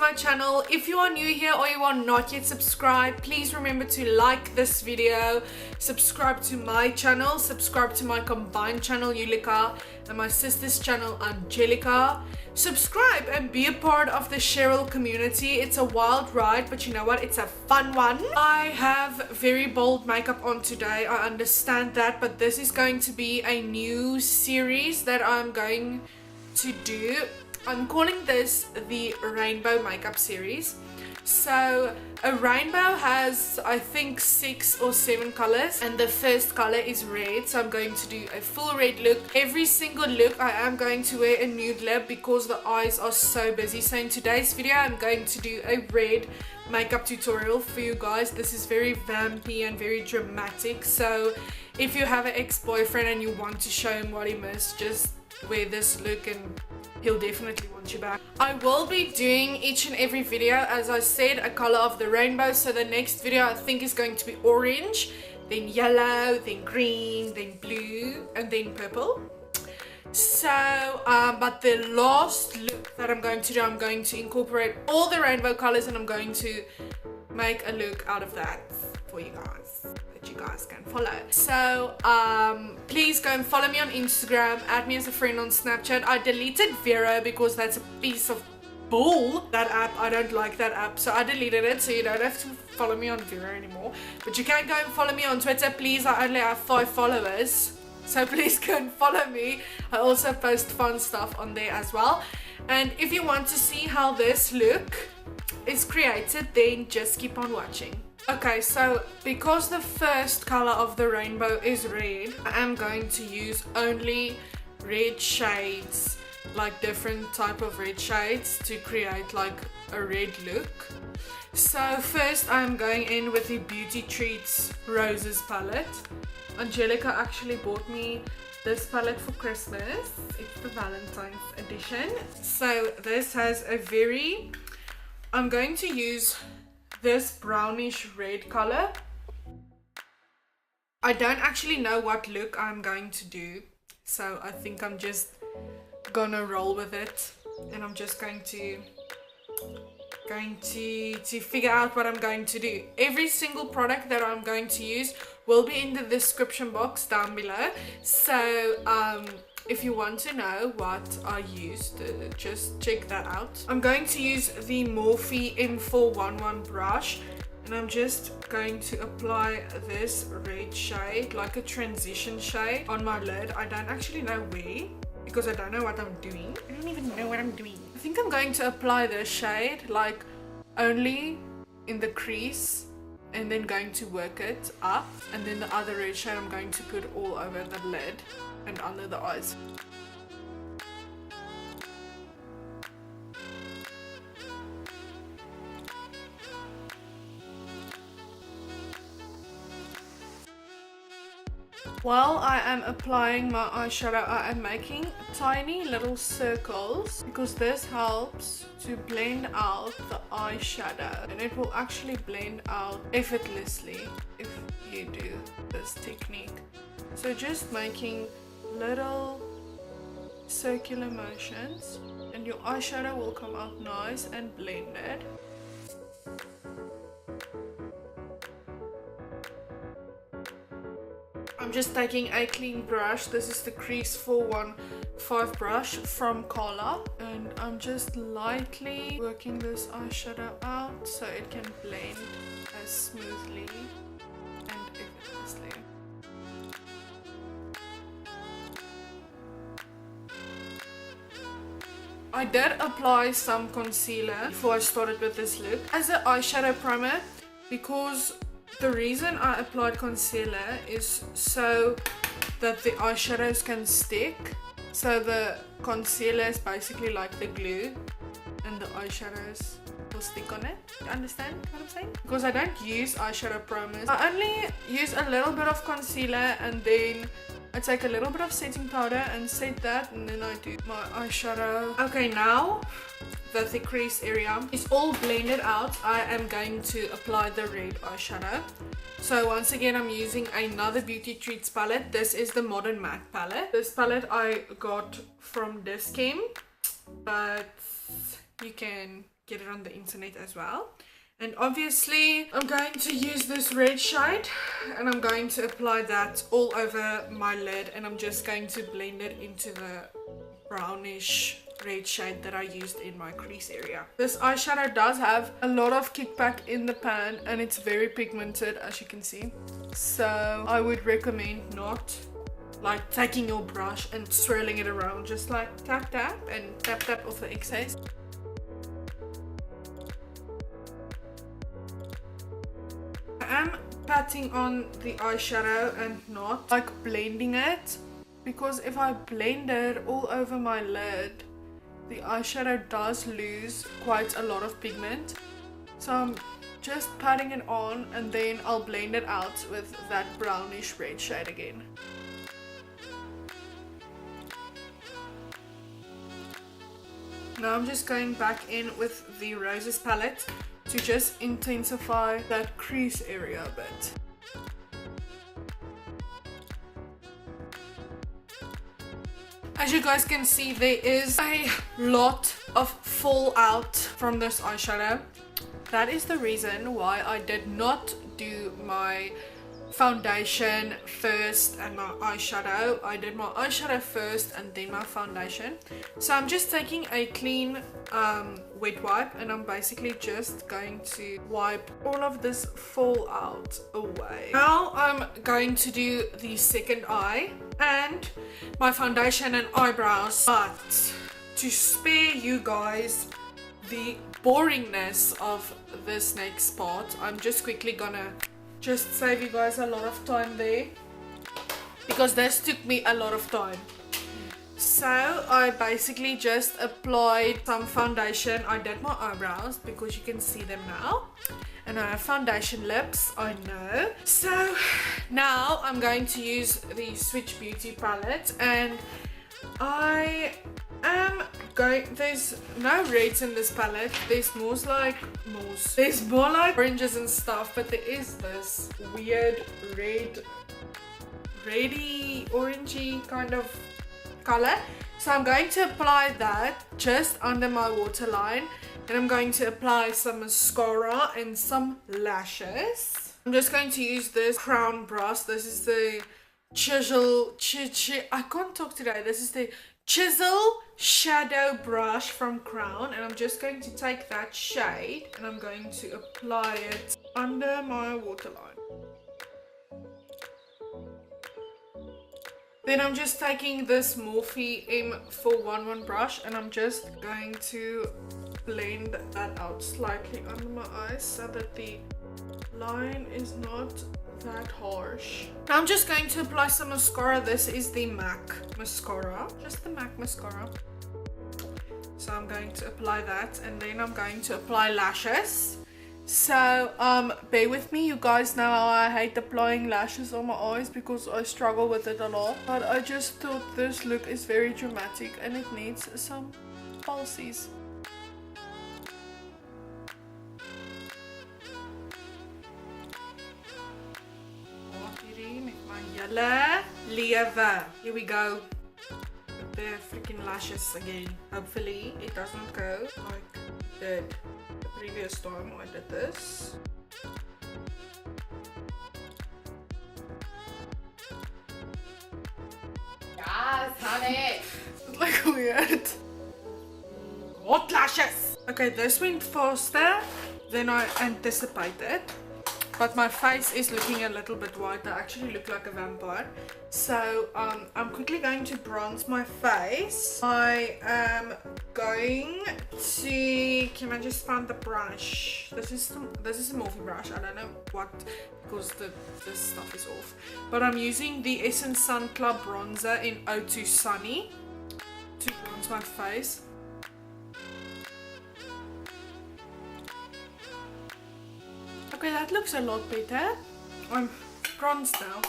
my channel. If you are new here or you are not yet subscribed, please remember to like this video, subscribe to my channel, subscribe to my combined channel Yuvianca and my sister's channel ANGELICA. Subscribe and be a part of the Sheryl community. It's a wild ride, but you know what? It's a fun one. I have very bold makeup on today. I understand that, but this is going to be a new series that I'm going to do. I'm calling this the rainbow makeup series. So a rainbow has, I think, 6 or 7 colors, and the first color is red. So I'm going to do a full red look. Every single look I am going to wear a nude lip because the eyes are so busy. So in today's video I'm going to do a red makeup tutorial for you guys. This is very vampy and very dramatic, so if you have an ex-boyfriend and you want to show him what he missed, just wear this look and he'll definitely want you back. I will be doing each and every video, as I said, a color of the rainbow. So the next video I think is going to be orange, then yellow, then green, then blue, and then purple. So but the last look that I'm going to do, I'm going to incorporate all the rainbow colors and I'm going to make a look out of that for you guys that you guys can follow. So please go and follow me on Instagram, add me as a friend on Snapchat. I deleted Vero because that's a piece of bull, that app. I don't like that app, so I deleted it, so you don't have to follow me on Vero anymore, but you can go and follow me on Twitter. Please, I only have 5 followers, so please go and follow me. I also post fun stuff on there as well. And if you want to see how this look is created, then just keep on watching. Okay, so because the first color of the rainbow is red, I am going to use only red shades, like different type of red shades, to create like a red look. So first I'm going in with the Beauty Treats Roses palette. ANGELICA actually bought me this palette for Christmas. It's the Valentine's edition. So this has a very, I'm going to use this brownish red color. I don't actually know what look I'm going to do, so I think I'm just gonna roll with it, and I'm just going to figure out what I'm going to do. Every single product that I'm going to use will be in the description box down below, so if you want to know what I used, just check that out. I'm going to use the Morphe M411 brush, and I'm just going to apply this red shade, like a transition shade, on my lid. I don't actually know where, because I don't know what I'm doing. I don't even know what I'm doing. I think I'm going to apply this shade like only in the crease, and then going to work it up, and then the other red shade I'm going to put all over the lid and under the eyes. While I am applying my eyeshadow, I am making tiny little circles because this helps to blend out the eyeshadow, and it will actually blend out effortlessly if you do this technique. So just making little circular motions and your eyeshadow will come out nice and blended. I'm just taking a clean brush. This is the Crease 415 brush from Carla, and I'm just lightly working this eyeshadow out so it can blend as smoothly and effortlessly. I did apply some concealer before I started with this look as an eyeshadow primer, because the reason I applied concealer is so that the eyeshadows can stick. So the concealer is basically like the glue, and the eyeshadows will stick on it. You understand what I'm saying? Because I don't use eyeshadow primers. I only use a little bit of concealer, and then I take a little bit of setting powder and set that, and then I do my eyeshadow. Okay, now that the crease area is all blended out, I am going to apply the red eyeshadow. So once again, I'm using another Beauty Treats palette. This is the Modern Matte palette. This palette I got from Dischem, but you can get it on the internet as well. And obviously I'm going to use this red shade and I'm going to apply that all over my lid, and I'm just going to blend it into the brownish red shade that I used in my crease area. This eyeshadow does have a lot of kickback in the pan and it's very pigmented, as you can see. So I would recommend not like taking your brush and swirling it around, just like tap tap and tap tap off the excess. I am patting on the eyeshadow and not like blending it, because if I blend it all over my lid, the eyeshadow does lose quite a lot of pigment. So I'm just patting it on and then I'll blend it out with that brownish red shade again. Now I'm just going back in with the Roses palette to just intensify that crease area a bit. As you guys can see, there is a lot of fallout from this eyeshadow. That is the reason why I did not do my foundation first and my eyeshadow. I did my eyeshadow first and then my foundation. So I'm just taking a clean wet wipe and I'm basically just going to wipe all of this fallout away. Now I'm going to do the second eye and my foundation and eyebrows, but to spare you guys the boringness of this next part, I'm just quickly gonna just save you guys a lot of time there, because this took me a lot of time. So I basically just applied some foundation. I did my eyebrows because you can see them now, and I have foundation lips, I know. So now I'm going to use the Swiitchbeauty palette, and I am going, there's no reds in this palette, there's more like oranges and stuff, but there is this weird reddy orangey kind of color. So I'm going to apply that just under my waterline, and I'm going to apply some mascara and some lashes. I'm just going to use this crown brush. This is the I can't talk today. This is the Chisel Shadow Brush from Crown, and I'm just going to take that shade and I'm going to apply it under my waterline. Then I'm just taking this Morphe M411 brush and I'm just going to blend that out slightly under my eyes so that the line is not that harsh. Now I'm just going to apply some mascara. This is the MAC mascara, just the MAC mascara. So I'm going to apply that, and then I'm going to apply lashes. So bear with me, you guys know how I hate applying lashes on my eyes because I struggle with it a lot, but I just thought this look is very dramatic and it needs some falsies. Lever. Here we go with the freaking lashes again. Hopefully it doesn't go like it did the previous time I did this. Yes, honey. It's like weird. Hot lashes. Okay, this went faster than I anticipated. But my face is looking a little bit white. I actually look like a vampire. So I'm quickly going to bronze my face. I am going to, can I just find the brush? This is a Morphe brush. I don't know what, because this stuff is off. But I'm using the Essence Sun Club bronzer in 02 Sunny to bronze my face. Okay, that looks a lot better. I'm bronzed now.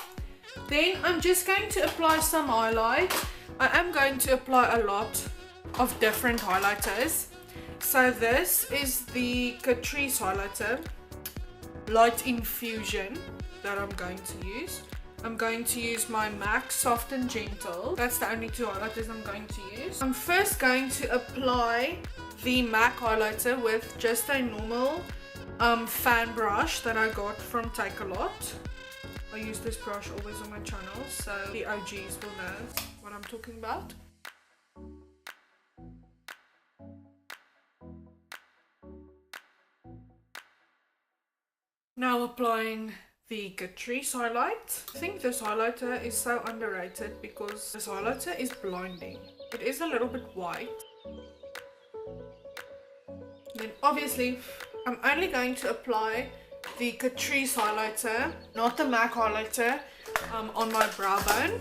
Then I'm just going to apply some highlight. I am going to apply a lot of different highlighters. So this is the Catrice highlighter, Light Infusion, that I'm going to use. I'm going to use my MAC Soft and Gentle. That's the only two highlighters I'm going to use. I'm first going to apply the MAC highlighter with just a normal fan brush that I got from Take A Lot. I use this brush always on my channel, so the OGs will know what I'm talking about. Now applying the Catrice highlight. I think this highlighter is so underrated because this highlighter is blinding. It is a little bit white. Then obviously I'm only going to apply the Catrice highlighter, not the MAC highlighter, on my brow bone.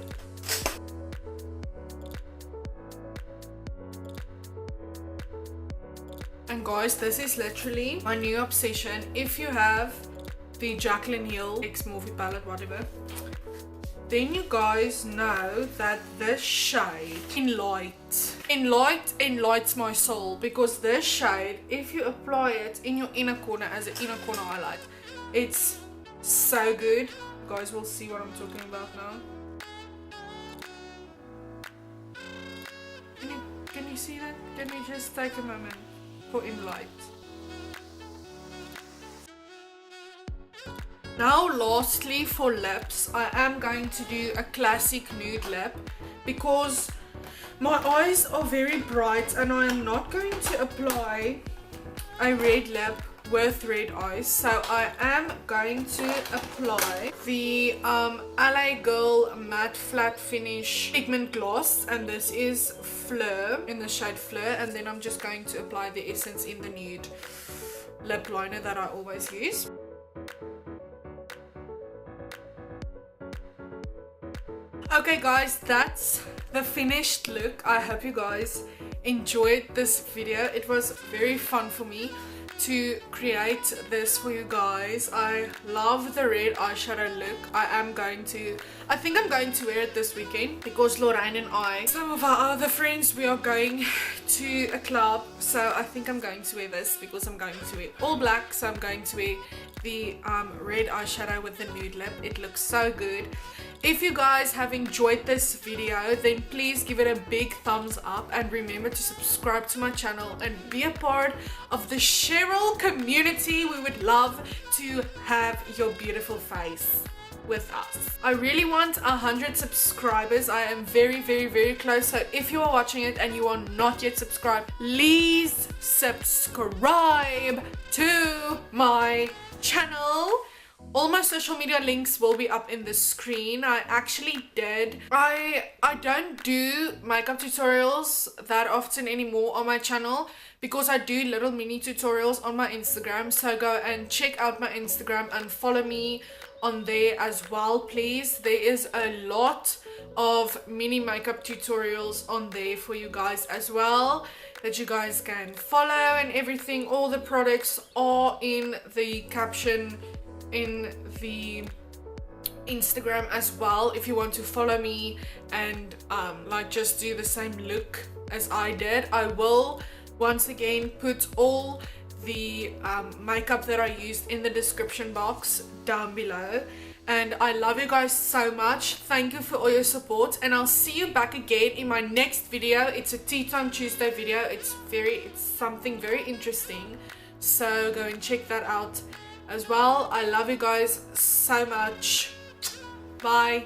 And guys, this is literally my new obsession. If you have the Jaclyn Hill X Morphe palette, whatever, then you guys know that this shade enlights my soul, because this shade, if you apply it in your inner corner as an inner corner highlight, it's so good. You guys will see what I'm talking about now. Can you see that? Let me just take a moment for Enlight. Now lastly, for lips, I am going to do a classic nude lip because my eyes are very bright and I am not going to apply a red lip with red eyes. So I am going to apply the LA Girl Matte Flat Finish Pigment Gloss, and this is Fleur, in the shade Fleur, and then I'm just going to apply the essence in the nude lip liner that I always use. Okay guys, that's the finished look. I hope you guys enjoyed this video. It was very fun for me to create this for you guys. I love the red eyeshadow look. I think I'm going to wear it this weekend because Lorraine and I, some of our other friends, we are going to a club. So I think I'm going to wear this because I'm going to wear all black. So I'm going to wear the red eyeshadow with the nude lip. It looks so good. If you guys have enjoyed this video, then please give it a big thumbs up and remember to subscribe to my channel and be a part of the Sheryl community. We would love to have your beautiful face with us. I really want 100 subscribers. I am very, very, very close. So if you are watching it and you are not yet subscribed, please subscribe to my channel. All my social media links will be up in the screen. I don't do makeup tutorials that often anymore on my channel because I do little mini tutorials on my Instagram. So go and check out my Instagram and follow me on there as well, please. There is a lot of mini makeup tutorials on there for you guys as well that you guys can follow and everything. All the products are in the caption in the Instagram as well if you want to follow me and like just do the same look as I did. I will once again put all the makeup that I used in the description box down below. And I love you guys so much. Thank you for all your support, and I'll see you back again in my next video. It's a Tea Time Tuesday video. It's something very interesting, so go and check that out as well. I love you guys so much. Bye.